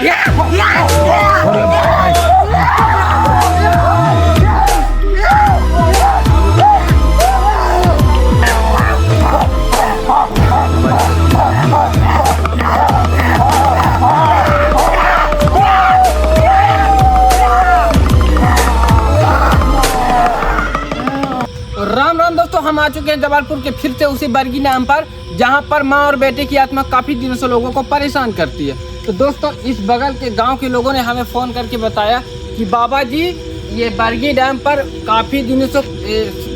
राम राम दोस्तों, हम आ चुके हैं जबलपुर के फिर से उसी बरगी नाम पर, जहां पर माँ और बेटे की आत्मा काफी दिनों से लोगों को परेशान करती है। तो दोस्तों, इस बगल के गांव के लोगों ने हमें फोन करके बताया कि बाबा जी, ये बरगी डैम पर काफी दिनों से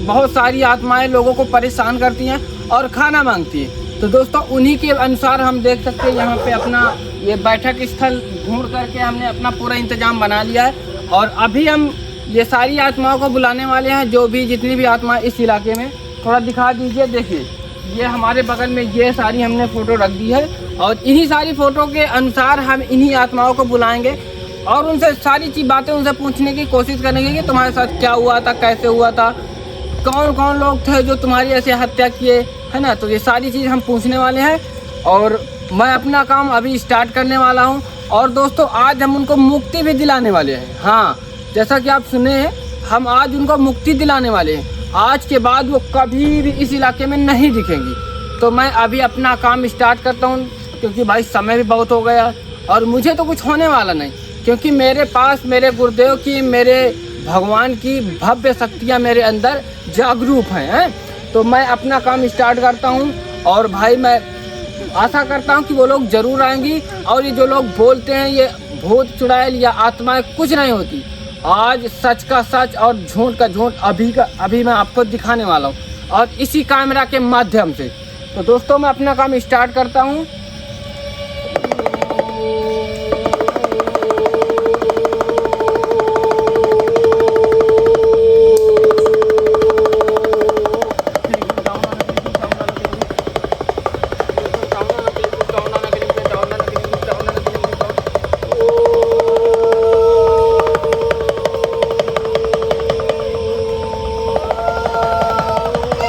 बहुत सारी आत्माएं लोगों को परेशान करती हैं और खाना मांगती हैं। तो दोस्तों, उन्हीं के अनुसार हम देख सकते हैं यहाँ पे अपना ये बैठक स्थल ढूंढ करके हमने अपना पूरा इंतजाम बना लिया है। और अभी हम ये सारी आत्माओं को बुलाने वाले हैं, जो भी जितनी भी आत्माएं इस इलाके में। थोड़ा दिखा दीजिए। देखिए, ये हमारे बगल में ये सारी हमने फ़ोटो रख दी है और इन्हीं सारी फ़ोटो के अनुसार हम इन्हीं आत्माओं को बुलाएंगे और उनसे सारी चीज़ बातें उनसे पूछने की कोशिश करेंगे कि तुम्हारे साथ क्या हुआ था, कैसे हुआ था, कौन कौन लोग थे जो तुम्हारी ऐसे हत्या किए, है ना। तो ये सारी चीज़ हम पूछने वाले हैं और मैं अपना काम अभी स्टार्ट करने वाला हूँ। और दोस्तों, आज हम उनको मुक्ति भी दिलाने वाले हैं। हाँ, जैसा कि आप सुने हैं, हम आज उनको मुक्ति दिलाने वाले हैं। आज के बाद वो कभी भी इस इलाके में नहीं दिखेंगी। तो मैं अभी अपना काम स्टार्ट करता हूँ, क्योंकि भाई समय भी बहुत हो गया और मुझे तो कुछ होने वाला नहीं, क्योंकि मेरे पास मेरे गुरुदेव की, मेरे भगवान की भव्य शक्तियाँ मेरे अंदर जागरूक हैं। तो मैं अपना काम स्टार्ट करता हूँ और भाई मैं आशा करता हूँ कि वो लोग ज़रूर आएंगी। और ये जो लोग बोलते हैं ये भूत चुड़ैल या आत्माएं, कुछ नहीं होती। आज सच का सच और झूठ का झूठ अभी मैं आपको दिखाने वाला हूँ, और इसी कैमरा के माध्यम से। तो दोस्तों, मैं अपना काम स्टार्ट करता हूँ।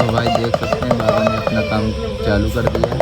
भाई देख सकते हैं, बाबा ने अपना काम चालू कर दिया है।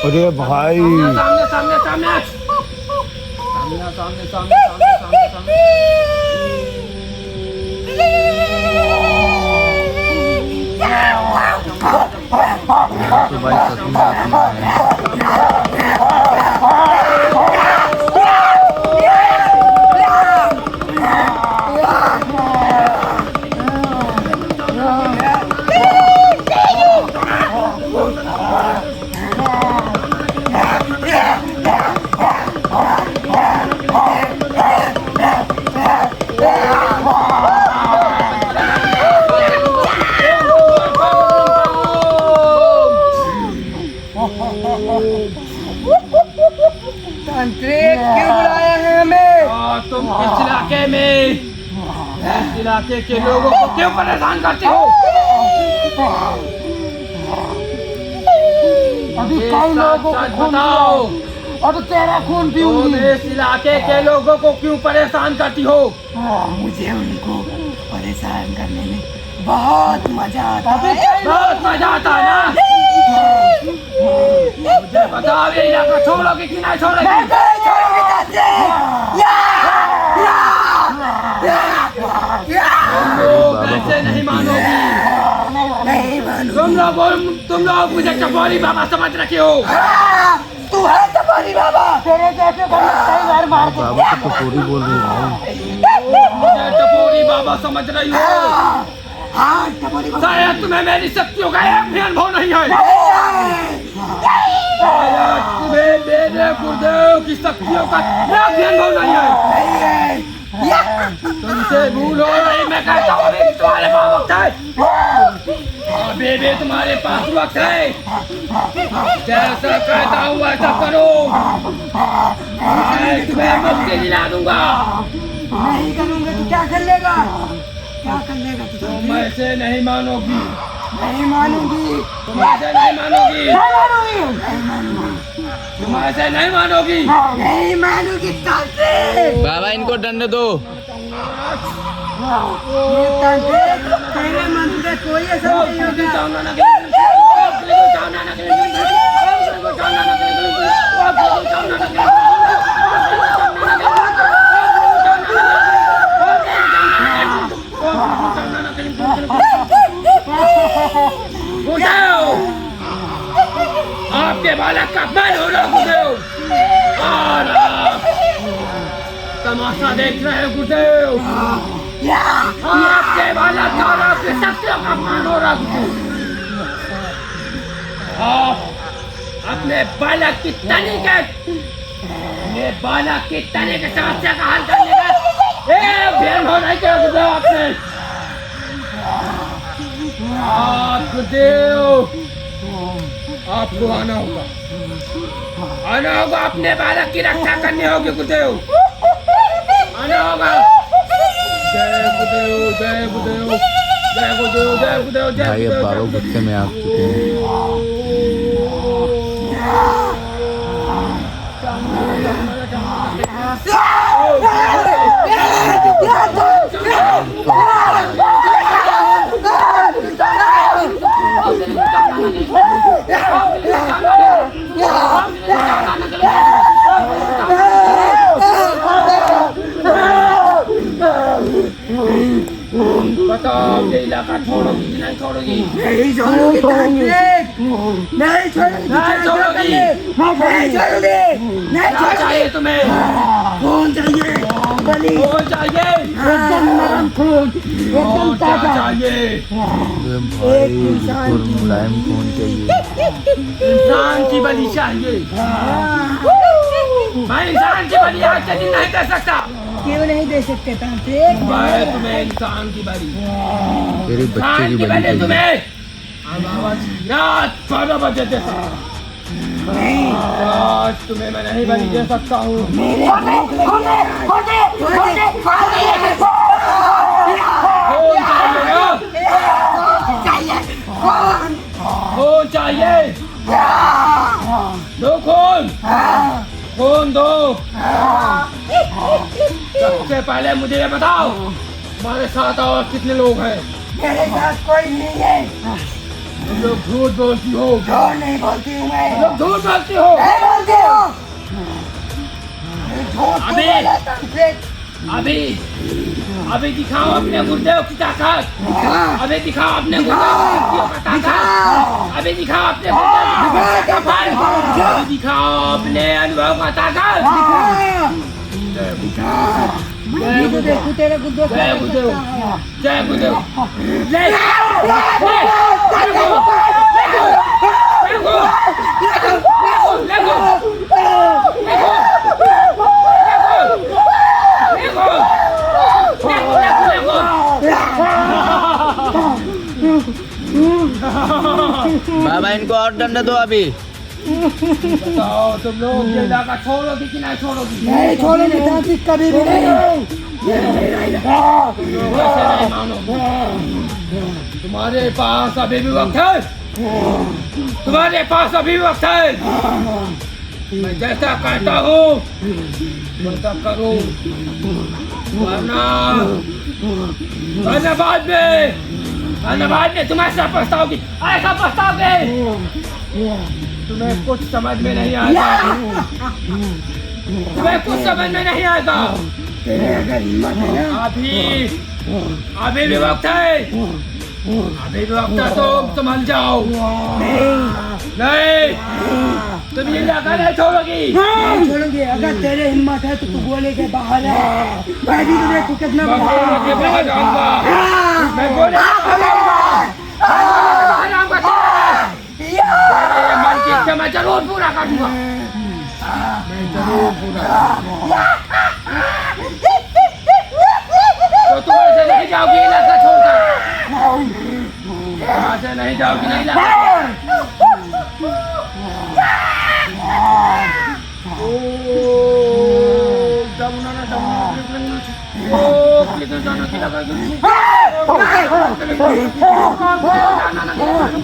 अरे भाई, तो भाई सच में आत्मा है। तांत्रिक, क्यों बुलाया है हमें? तुम इस इलाके के लोगों को क्यों परेशान करते हो? अभी कई लोगों को खून बताओ, और तेरा खून पीऊंगी। तुम इस इलाके के लोगों को क्यों परेशान करती हो? मुझे उनको परेशान करने में बहुत मजा आता है। बहुत मजा आता है ना? मुझे बताओ, ये इलाका छोड़ोगे कि नहीं छोड़ोगे? तुम लोग ऐसे नहीं मानोगे। तुम लोग मुझे टपोरी बाबा समझ रखे हो। तू है टपोरी बाबा। तेरे जैसे कई बार मार के बाबा तो टपोरी बोल रही है। मुझे टपोरी बाबा समझ रही हो। हाँ, टपोरी बाबा। शायद तुम्हें मेरी शक्तियों का एक भी अनुभव नहीं है। शायद तुम्हें मेरे गुरुदेव की शक्तियों का एक भी अनुभव नहीं है। तुमसे भूल हो रही। मैं कहता हूँ तुम्हारे माँ बाप थे, और अभी भी तुम्हारे पास वक्त है, जैसा कहता हूँ वैसा करो, मैं तुम्हें मुक्ति दिला दूंगा। नहीं करूँगा तो क्या कर लेगा? क्या कर लेगा तू? तुम ऐसे नहीं मानोगी, नहीं मानूंगी, तुम ऐसे नहीं मानोगी, नहीं मानूंगी, तुम ऐसे नहीं मानोगी। नहीं मानूंगी तांत्रिक। बाबा इनको दंड दो। ये तांत्रिक तेरे मन से कोई ऐसा नहीं होगा। गुरुदेव, आपके बालक का अपमान हो रहा गुरुदेव, और आप तमाशा देख रहे हैं गुरुदेव। आपके बालक का और आपके शक्तियों का अपमान हो रहा गुरुदेव। आप अपने बालक की तनी के समस्या का हल करने का एक भी हो नहीं किया गुरुदेव आपने। आप गुरुदेव, आपको आना होगा, अपने बालक की रक्षा करनी होगी गुरुदेव, आना होगा। जय गुरुदेव, जय गुरुदेव, जय गुरुदेव, जय गुरुदेव, जय भाई अब गुरुदेव, बाबा गुस्से में आ चुके हैं। बताओ ये इलाका छोड़ोगी कि नहीं छोड़ोगी? नहीं छोड़ूंगी तांत्रिक, नहीं छोड़ूंगी, नहीं छोड़ोगी। नहीं छोड़ूंगी, नहीं क्या चाहिए तुम्हें? खून चाहिए, बलि, कौन चाहिए? एकदम नरम खून, एकदम और क्या ताजा। चाहिए? भाई बिल्कुल मुलायम खून चाहिए। इंसान की बलि चाहिए। मैं इंसान की बलि आज के दिन नहीं दे सकता। क्यों नहीं दे सकते तांत्रिक? मैं तुम्हें इंसान की बलि, तेरे बच्चे इंसान की की बलि बलि चाहिए। तुम्हें रात 12 बजे दे सकता हूँ। आज तुम्हें मैं नहीं बलि दे सकता हूँ। खून चाहिए, दो खून, खून दो। सबसे पहले मुझे ये बताओ, हमारे साथ और कितने लोग हैं? मेरे साथ कोई नहीं है। तुम लोग झूठ बोलती हो, झूठ नहीं बोलती हूँ मैं, तुम लोग झूठ बोलती हो। नहीं बोलती हूँ। झूठ क्यों अबे! बोला तांत्रिक? अभी दिखाओ अपने गुरुदेव की ताकत, अभी दिखाओ अपने गुरुदेव की शक्तियों का ताकत, अभी दिखाओ अपने गुरुदेव की शक्तियों का बल, अभी दिखाओ अपने अनुभव का ताकत। ये तो देखो तेरे गुरुदेव जय क्या कर गुरुदेव, सकता है। जय गुरुदेव। ले, ले, ले, बाबा इनको और दंड दो अभी। बताओ तुम लोग ये इलाका छोड़ोगी कि नहीं छोड़ोगी? नहीं छोड़ेंगे तांत्रिक, कभी भी नहीं। वैसे नहीं मानो। तुम्हारे पास अभी भी वक्त है, तुम्हारे पास अभी वक्त है। मैं जैसा कहता हूँ वैसा करो, वरना बाद में तुम ऐसा पछताओगी, ऐसा पछताओगे। तुम्हें कुछ समझ में नहीं आएगा, तुम्हें कुछ समझ में नहीं आएगा। तेरे अगर हिम्मत है ना, अभी भी वक्त है, अभी भी वक्त है, तो संभल जाओ। नहीं, तुम ये इलाका नहीं छोड़ोगी। नहीं छोड़ूंगी। अगर तेरे हिम्मत है तो तू गोले के बाहर है। मैं भी तुझे तू कितना मैं गोले के बाहर जाऊंगा, मैं गोले के बाहर जाऊंगा, तेरे मन की इच्छा मैं जरूर पूरा करूंगा, मैं जरूर पूरा। तो तुम ऐसे नहीं जाओगी इलाका छोड़कर, तुम ऐसे नहीं नहीं जाओगी नहीं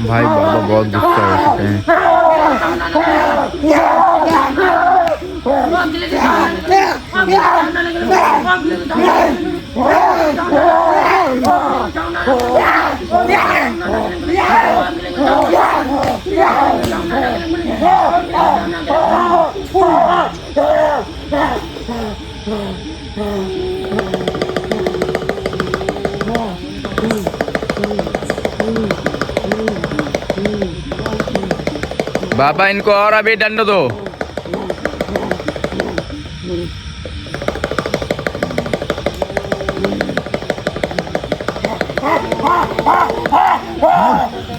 भाई बाबा बहुत गुस्सा हो चुके हैं। बाबा इनको और अभी दंड दो।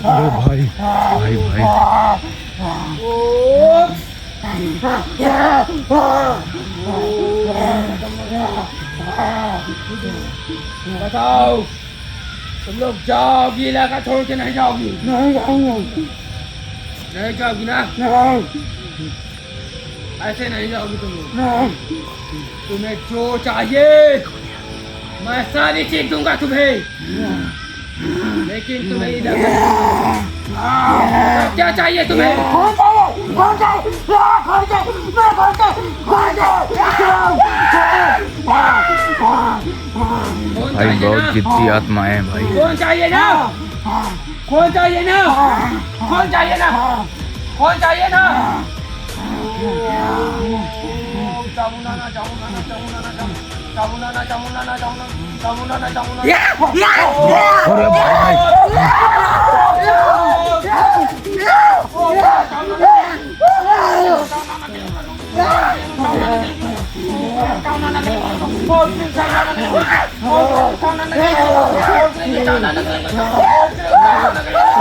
अरे भाई भाई भाई बताओ तुम लोग जाओगी इलाका छोड़ के नहीं जाओगी? नहीं जाएंगे, नहीं जाओगी ना? नहीं ऐसे नहीं जाओगी तुम लोग। नहीं तुम्हें जो चाहिए मैं सारी चीज दूंगा तुम्हें, लेकिन तुम्हें इधर क्या चाहिए तुम्हें? कौन चाहिए? कौन चाहिए? कौन चाहिए? मैं कौन चाहिए? कौन भाई बहुत जिद्दी आत्मा है भाई। कौन चाहिए ना? कौन चाहिए ना? कौन चाहिए ना? कौन चाहिए ना? अरे भाई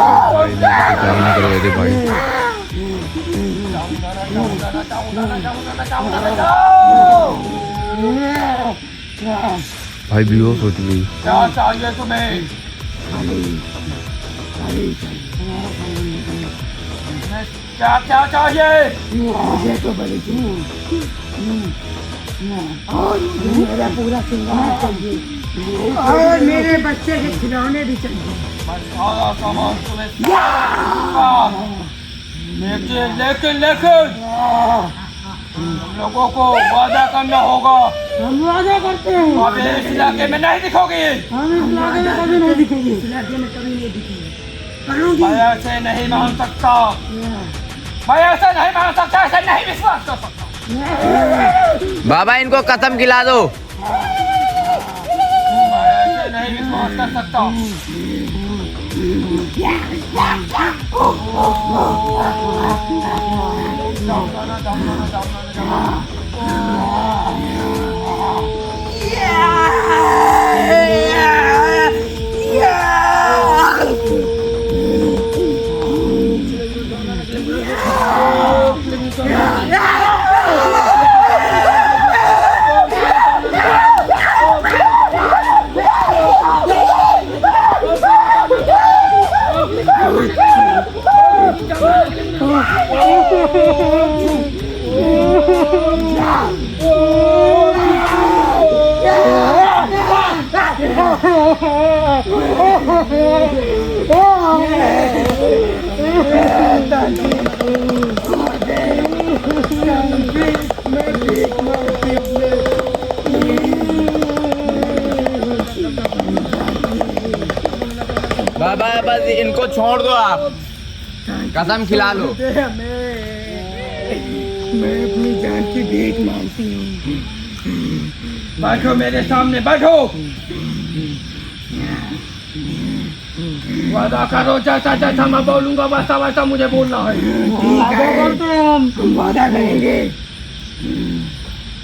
नहीं करो दे भाई। भाई बेहोश हो चुकी। क्या चाहिए तुम्हें? क्या क्या चाहिए? मुझे तो बड़ी और मेरा पूरा सिंगार चाहिए और मेरे बच्चे के खिलौने भी चाहिए। सारा सामान तुम्हें लेकिन लेकिन लेकिन तुम लोगों को वादा करना होगा। हम वादा करते हैं, अबे इस इलाके में नहीं दिखोगी। हम इस इलाके में कभी नहीं दिखेंगे, इस इलाके में कभी नहीं दिखेंगे। करूँगी मैं ऐसे नहीं मान सकता, मैं ऐसे नहीं मान सकता, ऐसे नहीं विश्वास कर सकता। बाबा इनको कसम खिला दो। मैं ऐसे नहीं विश्वास कर सकता। बाबा बस इनको छोड़ दो, आप कसम खिला लो। मैं अपनी जान की भीख मांगती हूँ। बैठो मेरे सामने, बैठो। वादा करो, जैसा जैसा मैं बोलूंगा वैसा वैसा मुझे बोलना है। वादा करते हैं हम वादा करेंगे।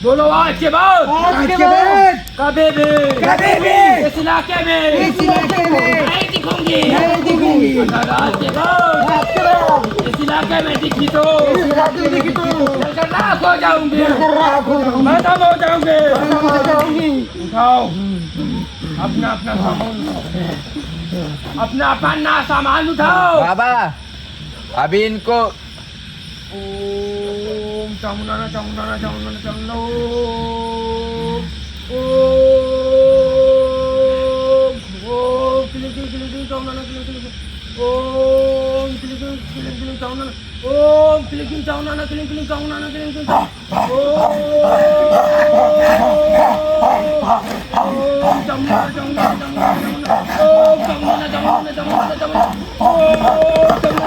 बोलो आज के बाद, आज के बाद कभी भी इस इलाके में नहीं दिखूंगी। अगर आज के बाद इस इलाके में दिखी तो राख हो जाऊंगी, मैं तब हो जाऊंगी। उठाओ अपना अपना सामान। अपना पन्ना सामान उठाओ। बाबा अभी इनको ओम चामुंडा चामुंडा चामुंडा चामुंडा ओम ओम किलिंग किलिंग चामुंडा किलिंग ओम किलिंग किलिंग चामुंडा ओम किलिंग चामुंडा किलिंग चामुंडा किलिंग ओम चामुंडा चामुंडा चामुंडा ओम चामुंडा चामुंडा चामुंडा चामुंडा ओम चामुंडा